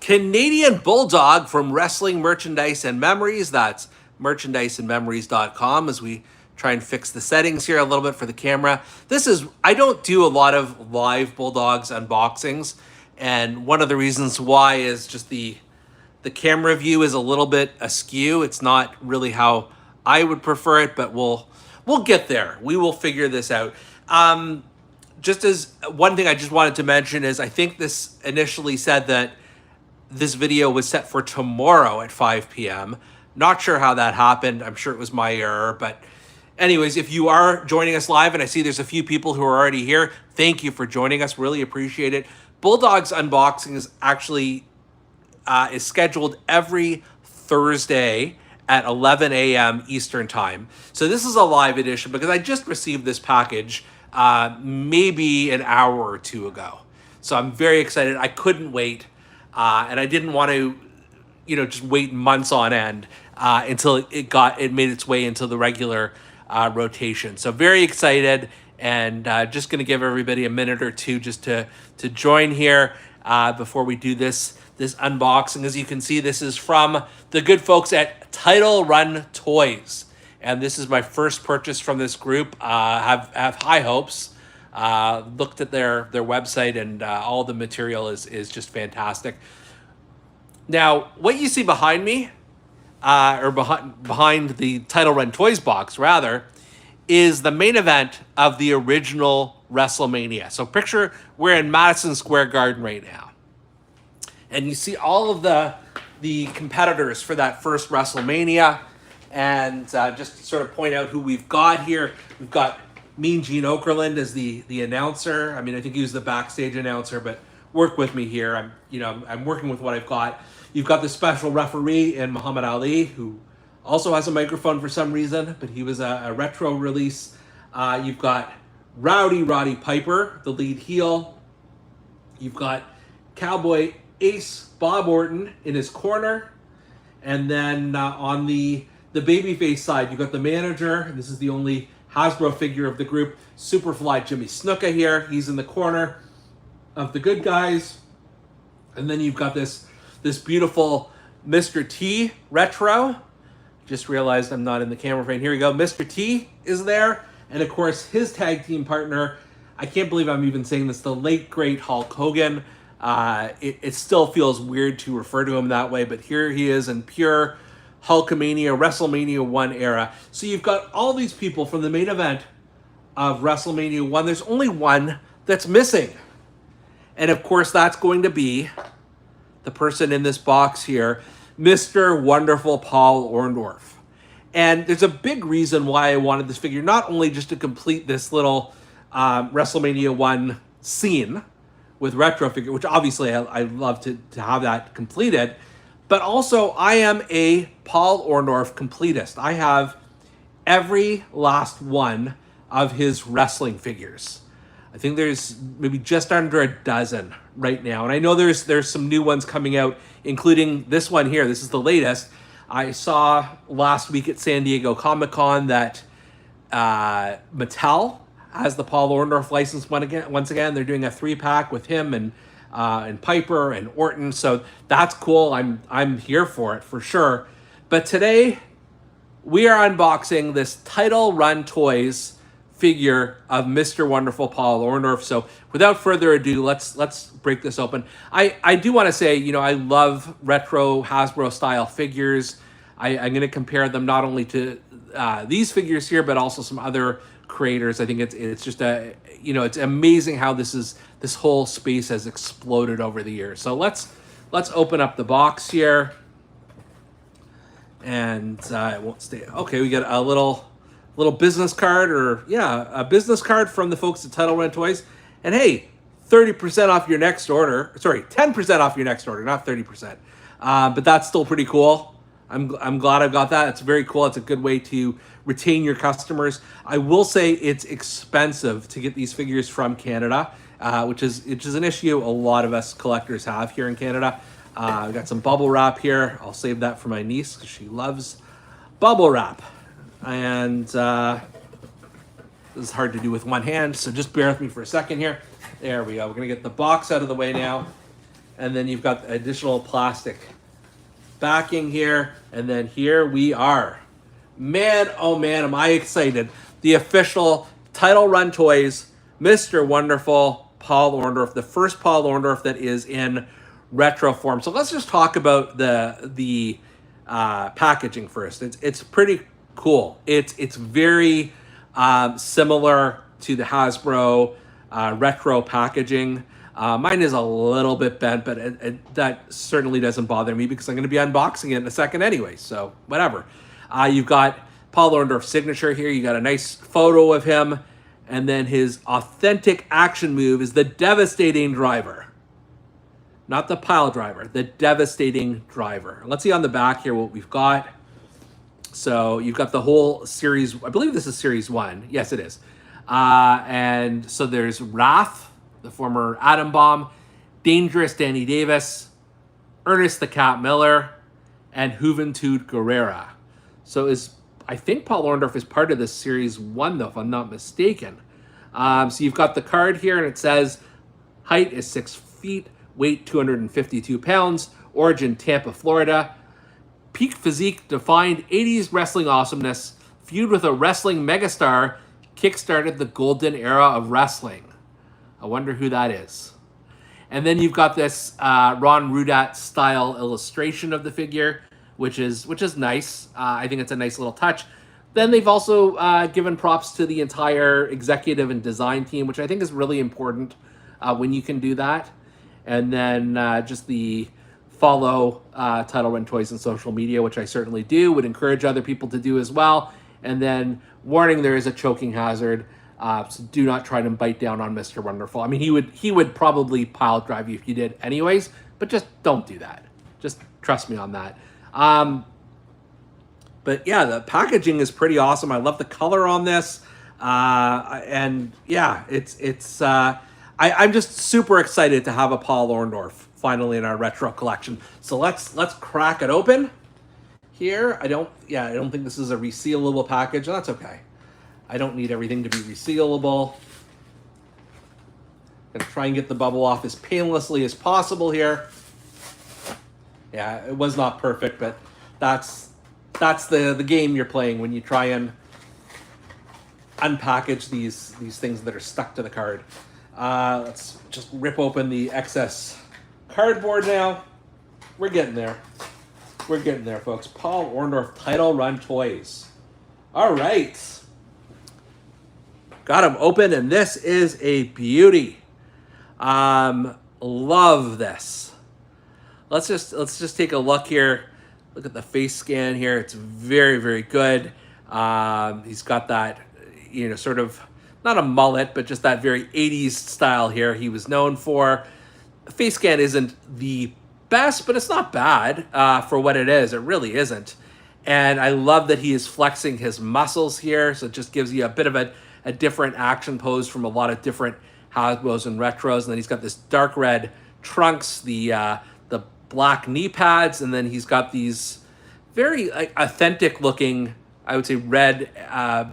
Canadian Bulldog from Wrestling Merchandise and Memories. That's merchandiseandmemories.com as we try and fix the settings here a little bit for the camera. I don't do a lot of live Bulldogs unboxings, and one of the reasons why is just the camera view is a little bit askew. It's not really how I would prefer it, but we'll get there. We will figure this out. Just as one thing I just wanted to mention is I think this initially said that this video was set for tomorrow at 5 p.m. Not sure how that happened. I'm sure it was my error, but anyways, if you are joining us live, and I see there's a few people who are already here, thank you for joining us. Really appreciate it. Bulldog's unboxing is actually is scheduled every Thursday at 11 a.m. Eastern time. So this is a live edition because I just received this package maybe an hour or two ago. So I'm very excited. I couldn't wait. And I didn't want to, just wait months on end until it made its way into the regular rotation. So very excited, and just going to give everybody a minute or two just to join here before we do this unboxing. As you can see, this is from the good folks at Title Run Toys, and this is my first purchase from this group. Have high hopes. Looked at their website, and all the material is just fantastic. Now, what you see behind me, or behind the Title Run Toys box, rather, is the main event of the original WrestleMania. So picture we're in Madison Square Garden right now, and you see all of the competitors for that first WrestleMania, and just to sort of point out who we've got here. We've got Mean Gene Okerlund as the announcer. I mean, I think he was the backstage announcer, but work with me here. I'm working with what I've got. You've got the special referee in Muhammad Ali, who also has a microphone for some reason, but he was a retro release. You've got Rowdy Roddy Piper, the lead heel. You've got Cowboy Ace Bob Orton in his corner. And then on the babyface side, you've got the manager, and this is the only Hasbro figure of the group, Superfly Jimmy Snuka here. He's in the corner of the good guys. And then you've got this beautiful Mr. T retro. Just realized I'm not in the camera frame. Here we go. Mr. T is there. And of course, his tag team partner, I can't believe I'm even saying this, the late, great Hulk Hogan. It still feels weird to refer to him that way, but here he is in pure Hulkamania, WrestleMania 1 era. So you've got all these people from the main event of WrestleMania 1. There's only one that's missing. And of course, that's going to be the person in this box here, Mr. Wonderful Paul Orndorff. And there's a big reason why I wanted this figure, not only just to complete this little WrestleMania 1 scene with retro figure, which obviously I love to have that completed, but also I am a Paul Orndorff completist. I have every last one of his wrestling figures. I think there's maybe just under a dozen right now. And I know there's some new ones coming out, including this one here. This is the latest. I saw last week at San Diego Comic-Con that Mattel has the Paul Orndorff license once again. They're doing a 3-pack with him and Piper and Orton. So that's cool. I'm here for it for sure. But today we are unboxing this Title Run Toys figure of Mr. Wonderful Paul Orndorff. So without further ado, let's break this open. I do want to say, I love retro Hasbro style figures. I'm going to compare them not only to these figures here, but also some other creators. I think it's just it's amazing how this whole space has exploded over the years. So let's open up the box here, and it won't stay. Okay, we got a little business card, a business card from the folks at Title Run Toys. And hey, 30% off your next order. Sorry, 10% off your next order, not 30%. But that's still pretty cool. I'm glad I've got that. It's very cool. It's a good way to retain your customers. I will say it's expensive to get these figures from Canada, which is an issue a lot of us collectors have here in Canada. I've got some bubble wrap here. I'll save that for my niece because she loves bubble wrap. And this is hard to do with one hand, so just bear with me for a second here. There we go. We're going to get the box out of the way now. And then you've got additional plastic backing here. And then here we are. Man, oh man, am I excited. The official Title Run Toys, Mr. Wonderful, Paul Orndorff, the first Paul Orndorff that is in retro form. So let's just talk about the packaging first. It's pretty cool. It's very similar to the Hasbro retro packaging. Mine is a little bit bent, but that certainly doesn't bother me because I'm going to be unboxing it in a second anyway. So whatever. You've got Paul Orndorff's signature here. You got a nice photo of him. And then his authentic action move is the devastating driver. Not the pile driver, the devastating driver. Let's see on the back here what we've got. So you've got the whole series. I believe this is series 1. Yes, it is. And so there's Wrath, the former Atom Bomb, Dangerous Danny Davis, Ernest the Cat Miller, and Juventud Guerrera. So I think Paul Orndorff is part of this series 1, though, if I'm not mistaken. So you've got the card here, and it says height is 6 feet, weight 252 pounds, origin Tampa, Florida. Peak physique defined 80s wrestling awesomeness, feud with a wrestling megastar, kickstarted the golden era of wrestling. I wonder who that is. And then you've got this Ron Rudat style illustration of the figure, which is nice. I think it's a nice little touch. Then they've also given props to the entire executive and design team, which I think is really important when you can do that. And then just the follow Title Run Toys on social media, which I certainly do, would encourage other people to do as well. And then warning, there is a choking hazard. So do not try to bite down on Mr. Wonderful. I mean, he would probably pile drive you if you did anyways, but just don't do that. Just trust me on that. But yeah, the packaging is pretty awesome. I love the color on this. And yeah, I'm just super excited to have a Paul Orndorff finally in our retro collection. So let's crack it open here. I don't think this is a resealable package. That's okay. I don't need everything to be resealable. Gonna try and get the bubble off as painlessly as possible here. Yeah, it was not perfect, but that's the game you're playing when you try and unpackage these things that are stuck to the card. Let's just rip open the excess cardboard now. We're getting there. We're getting there, folks. Paul Orndorff Title Run Toys. All right. Got them open, and this is a beauty. Love this. Let's just take a look here. Look at the face scan here. It's very, very good. He's got that, sort of not a mullet, but just that very 80s style here he was known for. The face scan isn't the best, but it's not bad for what it is. It really isn't. And I love that he is flexing his muscles here, so it just gives you a bit of a different action pose from a lot of different Hasbros and retros. And then he's got this dark red trunks, the black knee pads, and then he's got these very authentic looking, I would say, red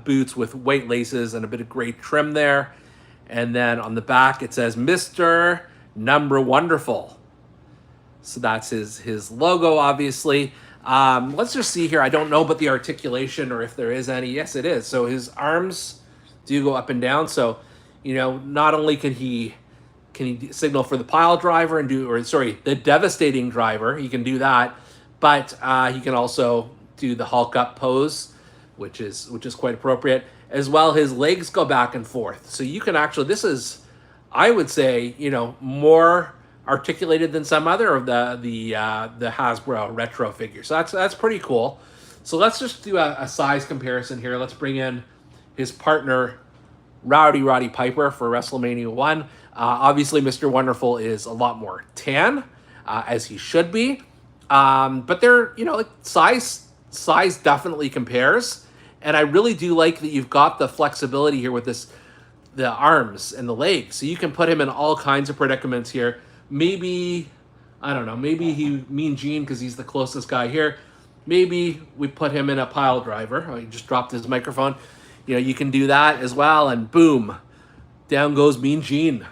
boots with white laces and a bit of gray trim there. And then on the back it says Mr. Number Wonderful. So that's his logo, obviously. Let's just see here. I don't know about the articulation or if there is any. Yes, it is. So his arms do go up and down. So, not only can he signal for the pile driver and the devastating driver. He can do that, but he can also do the Hulk up pose, which is quite appropriate. As well, his legs go back and forth. So you can actually, this is, I would say, more articulated than some other of the Hasbro retro figures. So that's pretty cool. So let's just do a size comparison here. Let's bring in his partner, Roddy Piper, for WrestleMania 1. Obviously, Mr. Wonderful is a lot more tan, as he should be. But they're, size definitely compares. And I really do like that you've got the flexibility here with the arms and the legs. So you can put him in all kinds of predicaments here. Maybe, I don't know, maybe Mean Gene, because he's the closest guy here. Maybe we put him in a pile driver. Oh, he just dropped his microphone. You can do that as well, and boom, down goes Mean Gene.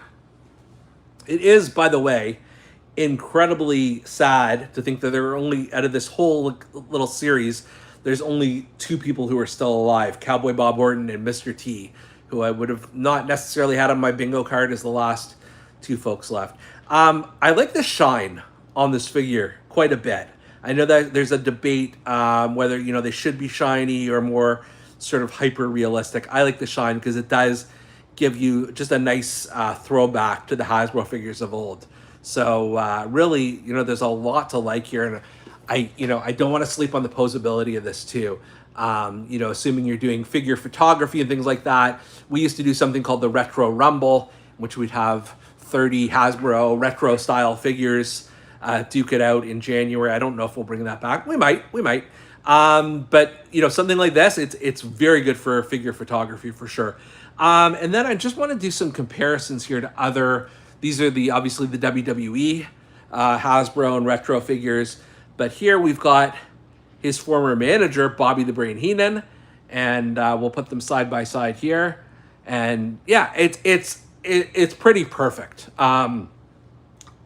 It is, by the way, incredibly sad to think that there are only, out of this whole little series, there's only two people who are still alive: Cowboy Bob Orton and Mr. T, who I would have not necessarily had on my bingo card as the last two folks left. I like the shine on this figure quite a bit. I know that there's a debate whether they should be shiny or more sort of hyper realistic. I like the shine because it does give you just a nice throwback to the Hasbro figures of old. So really, there's a lot to like here, and I don't want to sleep on the posability of this too. Assuming you're doing figure photography and things like that, we used to do something called the Retro Rumble, which we'd have 30 Hasbro retro style figures duke it out in January. I don't know if we'll bring that back. We might. But something like this, it's very good for figure photography for sure. And then I just want to do some comparisons here to other. These are obviously the WWE Hasbro and retro figures, but here we've got his former manager, Bobby the Brain Heenan, and we'll put them side by side here. And yeah, it's pretty perfect.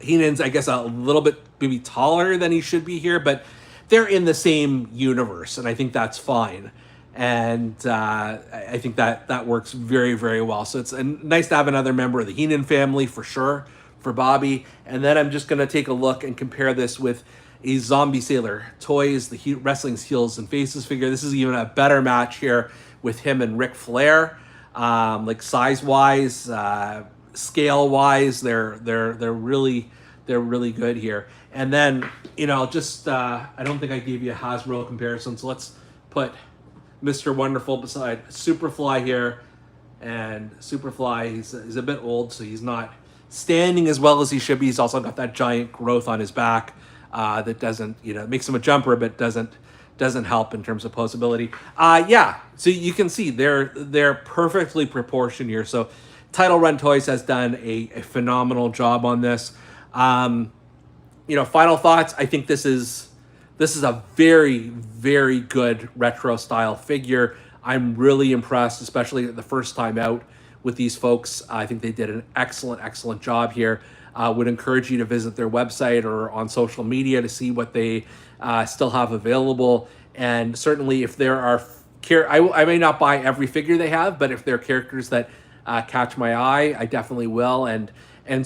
Heenan's, I guess, a little bit maybe taller than he should be here, but they're in the same universe, and I think that's fine. And I think that works very, very well. So it's nice to have another member of the Heenan family for sure, for Bobby. And then I'm just going to take a look and compare this with a Zombie Sailor Toys, the Wrestling's Heels and Faces figure. This is even a better match here with him and Ric Flair. Like size-wise, scale-wise, they're really good here. And then just I don't think I gave you a Hasbro comparison, so let's put Mr. Wonderful beside Superfly here. And Superfly, he's a bit old, so he's not standing as well as he should be. He's also got that giant growth on his back that doesn't, makes him a jumper, but doesn't help in terms of posability. So you can see they're perfectly proportioned here. So Title Run Toys has done a phenomenal job on this. Final thoughts. I think this is a very, very good retro style figure. I'm really impressed, especially the first time out with these folks. I think they did an excellent job here. Would encourage you to visit their website or on social media to see what they still have available. And certainly if there are, I may not buy every figure they have, but if there are characters that catch my eye, I definitely will. And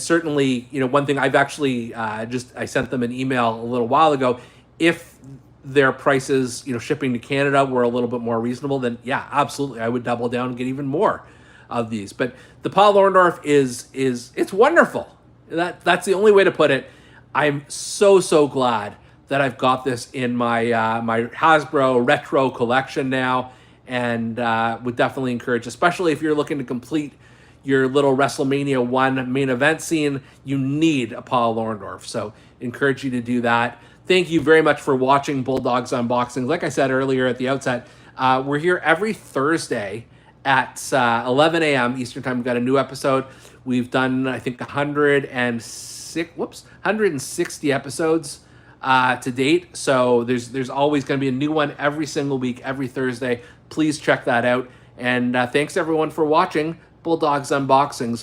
certainly, one thing I've actually I sent them an email a little while ago. If their prices, shipping to Canada were a little bit more reasonable, then yeah, absolutely, I would double down and get even more of these. But the Paul Orndorff it's wonderful. That's the only way to put it. I'm so glad that I've got this in my my Hasbro retro collection now, and would definitely encourage, especially if you're looking to complete your little WrestleMania 1 main event scene, you need a Paul Orndorff. So encourage you to do that. Thank you very much for watching Bulldog's Unboxings. Like I said earlier at the outset, we're here every Thursday at 11 a.m. Eastern Time. We've got a new episode. We've done, I think, 160 episodes to date. So there's always going to be a new one every single week, every Thursday. Please check that out. And thanks everyone for watching Bulldog's Unboxings.